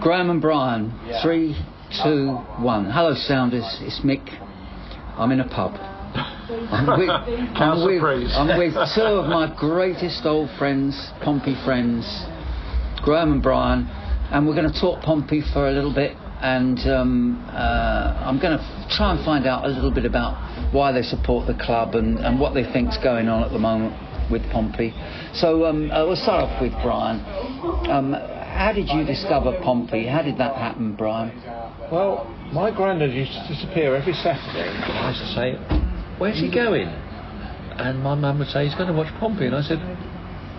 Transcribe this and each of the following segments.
Graham and Brian, 3, 2, 1. Hello, Sounders. It's Mick. I'm in a pub. I'm with two of my greatest old friends, Pompey friends, Graham and Brian, and we're going to talk Pompey for a little bit. And I'm going to try and find out a little bit about why they support the club and what they think's going on at the moment with Pompey. So we'll start off with Brian. How did you discover Pompey? How did that happen, Brian? Well, my granddad used to disappear every Saturday. I used to say, "Where's he going?" And my mum would say, "He's going to watch Pompey." And I said,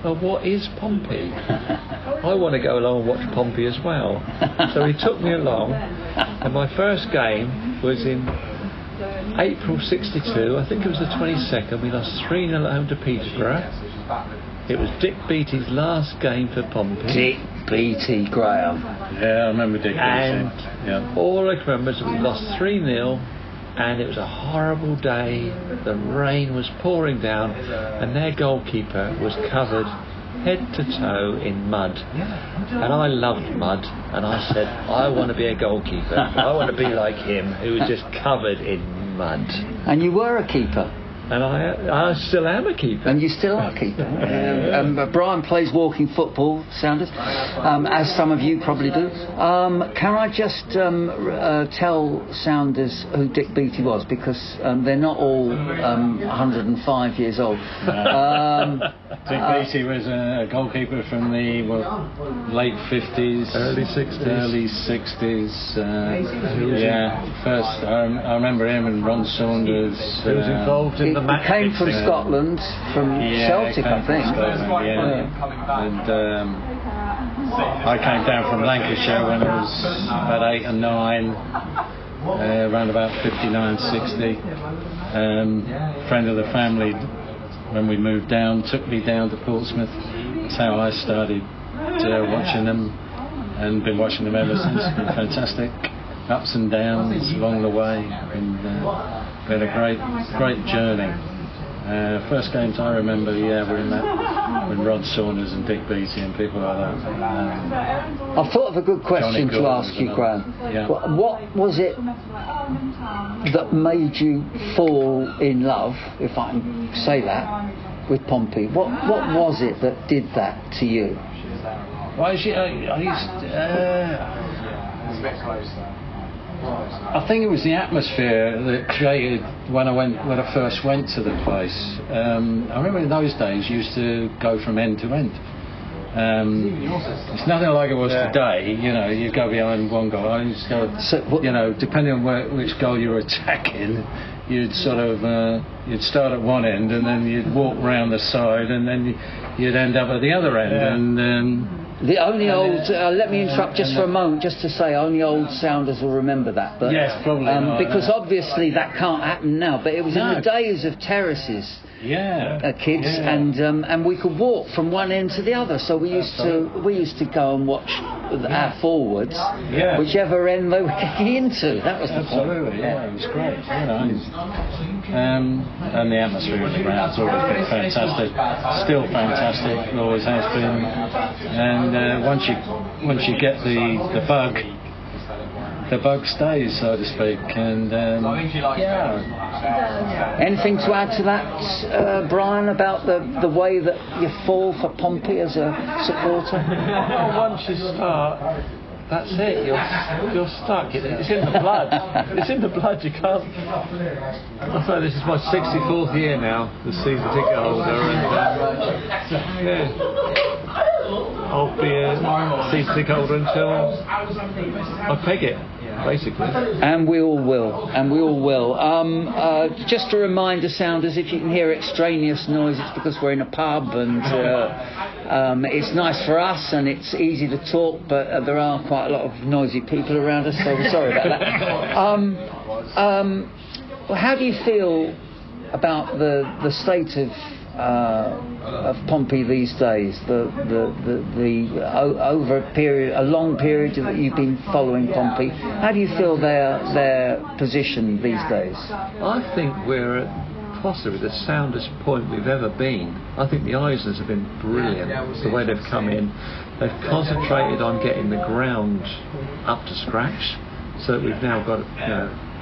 "Well, what is Pompey? I want to go along and watch Pompey as well." So he took me along, and my first game was in April '62. I think it was the 22nd. We lost 3-0 at home to Peterborough. It was Dick Beattie's last game for Pompey. Dick Beattie, Graham. Yeah, I remember Dick Beattie. And all I can remember is we lost 3-0. And it was a horrible day. The rain was pouring down, and their goalkeeper was covered head to toe in mud. And I loved mud, and I said, I want to be a goalkeeper. I want to be like him, who was just covered in mud. And you were a keeper. And I still am a keeper. And you still are a keeper. Brian plays walking football, Sounders, as some of you probably do. Can I just tell Sounders who Dick Beattie was, because they're not all 105 years old. Dick Beattie was a goalkeeper from the late 50s, early 60s. First I remember him and Ron Saunders. He was involved in the match. He came from Scotland, from Celtic, I think. And I came down from Lancashire when I was about 8 and 9, around about 59, 60. Friend of the family, when we moved down, took me down to Portsmouth. That's how I started watching them, and been watching them ever since. It's been fantastic. Ups and downs along the way, and been a great journey. First games I remember, were in that with Rod Saunders and Dick Beattie and people like that. I've thought of a good question to ask you, Graham. Yeah. What was it that made you fall in love, if I can say that, with Pompey? What was it that did that to you? Well, I think it was the atmosphere that created when I first went to the place. I remember in those days you used to go from end to end. It's nothing like it was today. You go behind one goal. Depending on which goal you were attacking, you'd sort of you'd start at one end and then you'd walk round the side and then you'd end up at the other end. And the only old, let me interrupt just for a moment, just to say, only old Sounders will remember that. But, yes, probably not. Because obviously that can't happen now. But it was in the days of terraces, kids, and we could walk from one end to the other. So we used to go and watch our forwards, whichever end they were getting into. That was the point. Absolutely, it was great. And the atmosphere of the ground's always been fantastic. Still fantastic, always has been. And once you get the bug stays, so to speak. And anything to add to that, Brian, about the way that you fall for Pompey as a supporter? Well, once you start, that's it. You're stuck. It's in the blood. It's in the blood. You can't. I thought this is my 64th year now, the season ticket holder, and I'll be a season ticket holder until I peg it, basically. And we all will. Just a reminder, Sounders, if you can hear extraneous noise, it's because we're in a pub, and it's nice for us and it's easy to talk, but there are quite a lot of noisy people around us, so we're sorry about that. How do you feel about the state of Pompey these days? Over a long period that you've been following Pompey, how do you feel their position these days? I think we're at possibly the soundest point we've ever been. I think the Eisners have been brilliant, the way they've come in. They've concentrated on getting the ground up to scratch, so that we've now got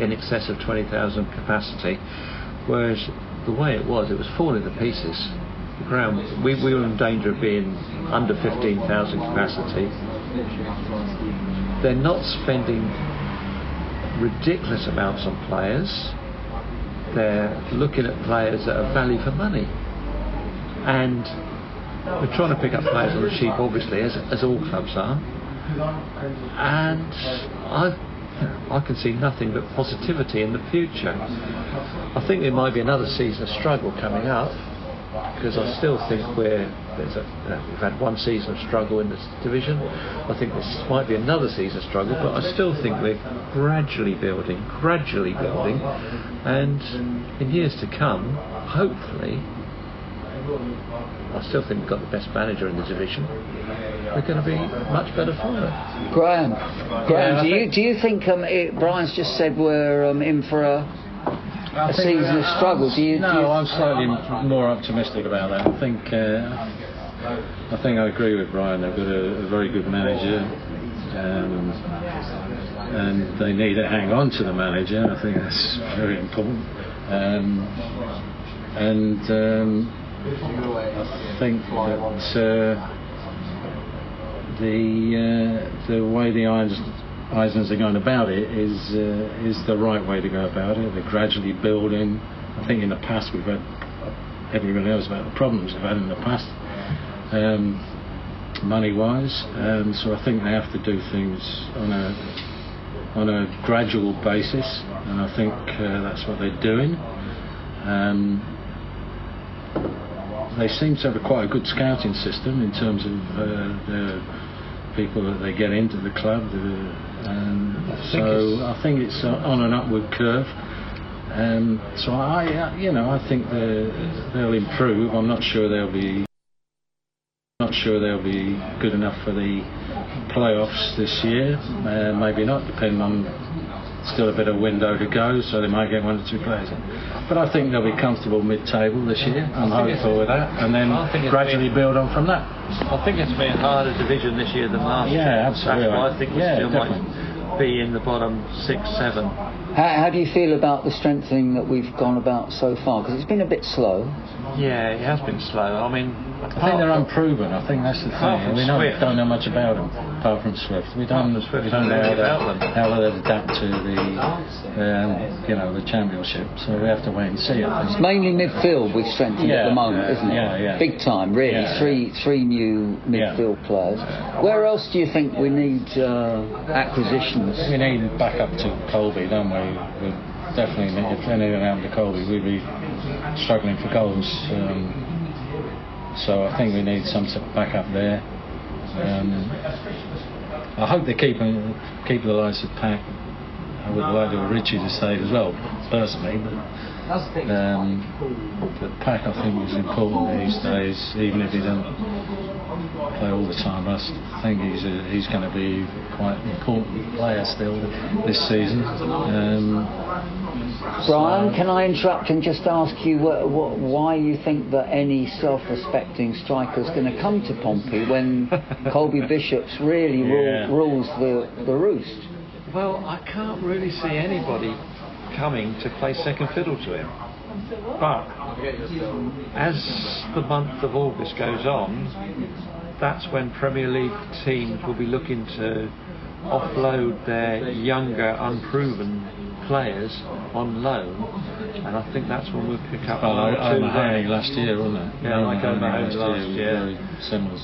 in excess of 20,000 capacity, whereas the way it was falling to pieces. The ground, we were in danger of being under 15,000 capacity. They're not spending ridiculous amounts on players. They're looking at players that are value for money, and we're trying to pick up players on the cheap, obviously, as all clubs are. And I can see nothing but positivity in the future. I think there might be another season of struggle coming up, because I still think we've had one season of struggle in this division. I think this might be another season of struggle, but I still think we're gradually building, and in years to come, hopefully, I still think we've got the best manager in the division. We're going to be much better for it. Graham, do you think Brian's just said we're in for a season of struggle? I'm slightly more optimistic about that. I think I agree with Brian. They've got a very good manager, and they need to hang on to the manager. I think that's very important. I think that the way the Eisners are going about it is the right way to go about it. They're gradually building. I think in the past we've had, everyone knows about the problems we've had in the past, money-wise. So I think they have to do things on a gradual basis, and I think that's what they're doing. They seem to have quite a good scouting system in terms of the people that they get into the club. I think it's on an upward curve. So I think they'll improve. I'm not sure they'll be good enough for the playoffs this year. Maybe not, depending on still a bit of window to go, so they might get one or two players in. But I think they'll be comfortable mid-table this year. I'm hopeful with that, and then gradually build on from that. I think it's been a harder division this year than last year. Yeah, absolutely. That's why I think we still might be in the bottom 6, 7. How do you feel about the strengthening that we've gone about so far? Because it's been a bit slow. Yeah, it has been slow. I mean, I think they're unproven. I think that's the thing. We don't know much about them, apart from Swift. We don't know how they'll adapt to the championship. So we have to wait and see. I think. It's mainly midfield we've strengthened at the moment, isn't it? Yeah. Big time, really. Three new midfield players. Where else do you think we need acquisitions? We need back up to Colby, don't we? We definitely need, if anything happened to Colby, we'd be struggling for goals. So I think we need some sort of backup there. I hope they keep the likes of Pack. I would like to Richie to stay as well, personally, but Pack I think is important these days, even if he doesn't play all the time. I think he's going to be quite an important player still this season. Brian, can I interrupt and just ask you why you think that any self-respecting striker is going to come to Pompey when Colby Bishop's really rules the roost? Well, I can't really see anybody coming to play second fiddle to him. But as the month of August goes on, that's when Premier League teams will be looking to offload their younger, unproven players on loan, and I think that's when we'll pick up O'Mahony last year, wasn't it? Yeah, like O'Mahony last year. Very similar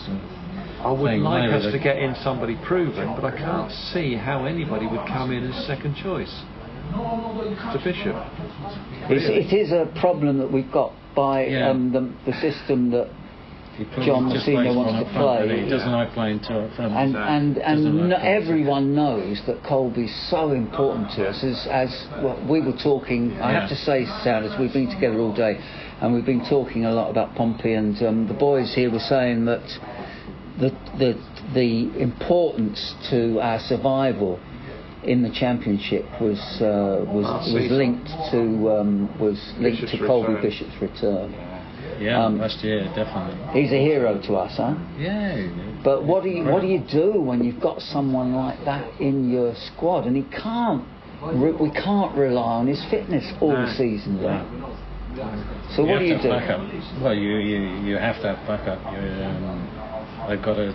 I would like us to get in somebody proven, but I can't see how anybody would come in as second choice to Bishop. It is a problem that we've got by the system that John Messina wants to play. He doesn't like playing to front. And everyone knows that Colby's so important to us. As we were talking, I have to say, Sounders, we've been together all day, and we've been talking a lot about Pompey, and the boys here were saying that the importance to our survival in the Championship was linked to Colby Bishop's return. Yeah, last year, definitely. He's a hero to us, huh? Yeah. But what do you do when you've got someone like that in your squad, and we can't rely on his fitness all season long? So what do you do? Well, you have to have backup. They've got to,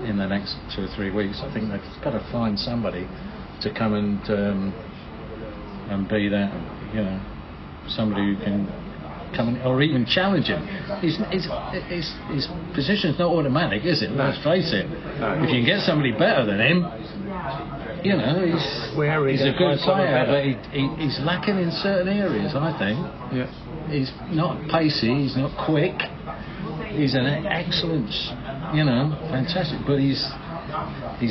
in the next 2 or 3 weeks, I think they've got to find somebody to come and be that, somebody who can come in, or even challenge him. His position's not automatic, is it? Let's face it. If you can get somebody better than him, he's a good player, but he's lacking in certain areas, I think. Yeah. He's not pacey, he's not quick. He's an excellent, fantastic, but he's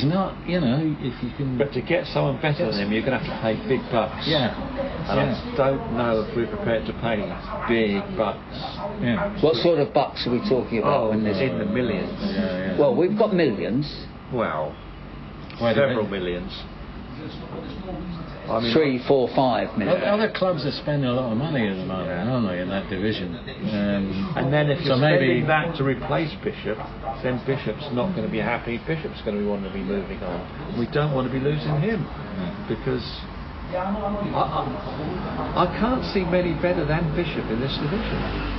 not, if you can... But to get someone better than him, you're going to have to pay big bucks. Yeah. And I don't know if we're prepared to pay big bucks. Yeah. What sort of bucks are we talking about? When there's in the millions. Yeah. Well, we've got millions. Well, several millions. I mean, 3, 4, 5 million. Other clubs are spending a lot of money at the moment, aren't they, in that division? And then if you're spending that to replace Bishop, then Bishop's not going to be happy. Bishop's going to want to be moving on. We don't want to be losing him because I can't see many better than Bishop in this division.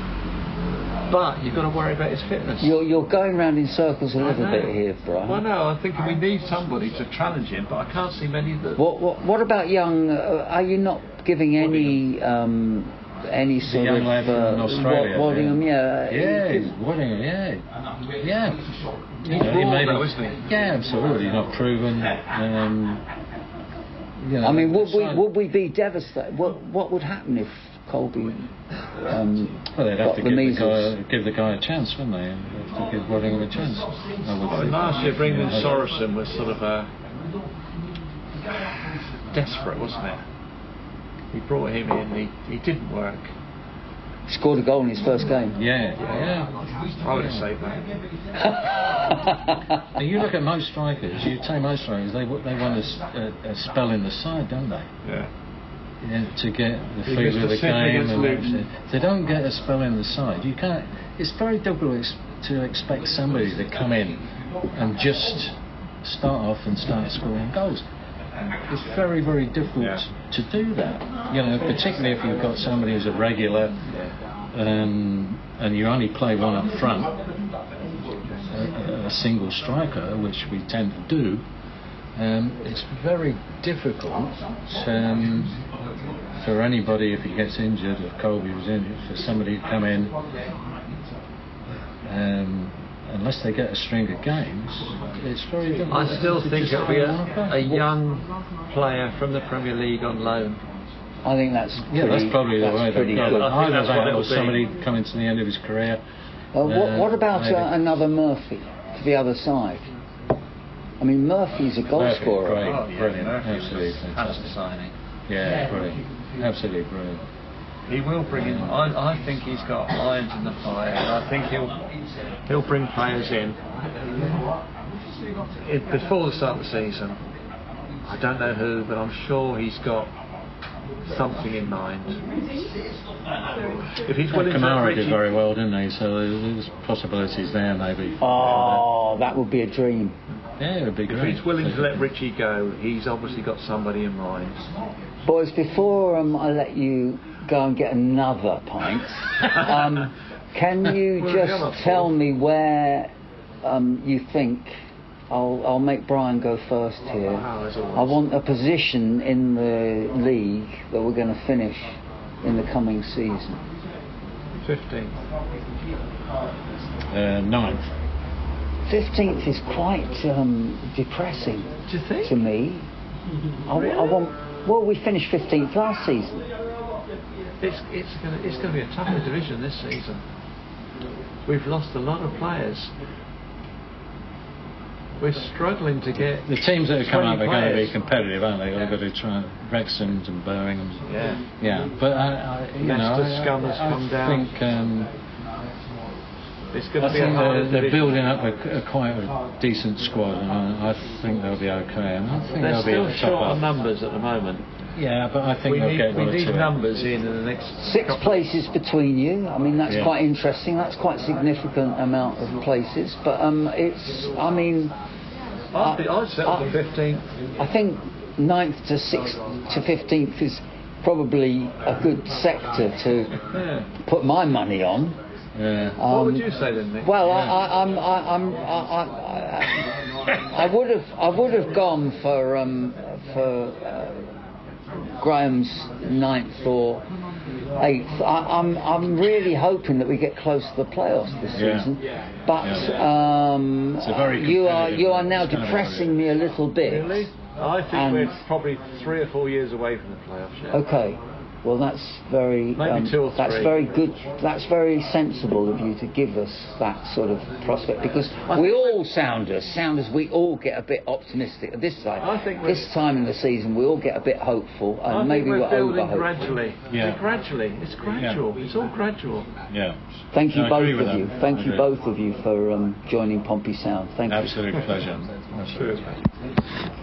But you've got to worry about his fitness. You're going round in circles a little bit here, Brian. Well, no, I'm thinking we need somebody to challenge him, but I can't see many that... What about young... are you not giving any sort young of... lad from Australia. Waddingham, Waddingham, yeah. He's raw though, isn't he? Yeah, absolutely. Not proven. I mean, would we be devastated? What would happen if Colby well, they'd have got to the measles? give the guy a chance, wouldn't they? They'd have to give Waddingham a chance. Last year, bringing in Sorensen was sort of desperate, wasn't it? He brought him in, he didn't work. Scored a goal in his first game. Yeah. I would have saved that. And you look at most strikers, they want a spell in the side, don't they? Yeah. To get the feel of the game, and if they don't get a spell in the side, you can't. It's very difficult to expect somebody to come in and just start off and start scoring goals. It's very, very difficult to do that. Particularly if you've got somebody who's a regular, and you only play one up front, a single striker, which we tend to do. It's very difficult for anybody, if he gets injured, if Colby was injured, for somebody to come in, unless they get a string of games, it's very difficult. I still think it'll be a young player from the Premier League on loan. I think that's probably the way they'll go. Either that or somebody coming to the end of his career. What about another Murphy to the other side? I mean, Murphy's a goal scorer. Great, brilliant, absolutely fantastic signing. Yeah, brilliant, absolutely brilliant. He will bring in. I think he's got irons in the fire. I think he'll bring players in. Before the start of the season. I don't know who, but I'm sure he's got something in mind. If he's willing Kamara did very well, didn't he? So there's possibilities there, maybe. Oh, that would be a dream. Yeah, it would be great. If he's willing to let Richie go, he's obviously got somebody in mind. Boys, before I let you go and get another pint, can you just tell me where you think... I'll make Brian go first here. I want a position in the league that we're going to finish in the coming season. 15th. 9th. 15th is quite depressing. Do you think? To me. Really? I want. Well, we finished 15th last season. It's going to be a tougher division this season. We've lost a lot of players. We're struggling to get... The teams that have come up are going to be players. competitive, aren't they? They've got to try Wrexham and Birmingham. Yeah. But Leicester Scum has come down. I It's going to be they're building up quite a decent squad, and I think they'll be okay. And I think they're they'll be still short on numbers at the moment. Yeah, but I think they'll get one or two. We need numbers in the next 6 places between you. I mean, that's quite interesting. That's quite a significant amount of places. But it's, I mean, I'd settle for 15th. I think 9th to 6th to 15th is probably a good sector to put my money on. Yeah. What would you say then, Mick? Well, I would have gone for Graham's 9th or 8th. I'm really hoping that we get close to the playoffs this season. But you are now depressing me a little bit. Really? I think we're probably 3 or 4 years away from the playoffs. Yeah. Okay. Well, that's very maybe 2 or 3. That's very good. That's very sensible of you to give us that sort of prospect, because we all Sounders, we all get a bit optimistic at this side. I think this time in the season we all get a bit hopeful, and maybe we're over-hopeful. Gradually. Yeah. Gradually. It's gradual. Yeah. It's all gradual. Yeah. Thank you both of you. Thank you both of you for joining Pompey Sound. Thank you. Absolute pleasure. Cheers, mate.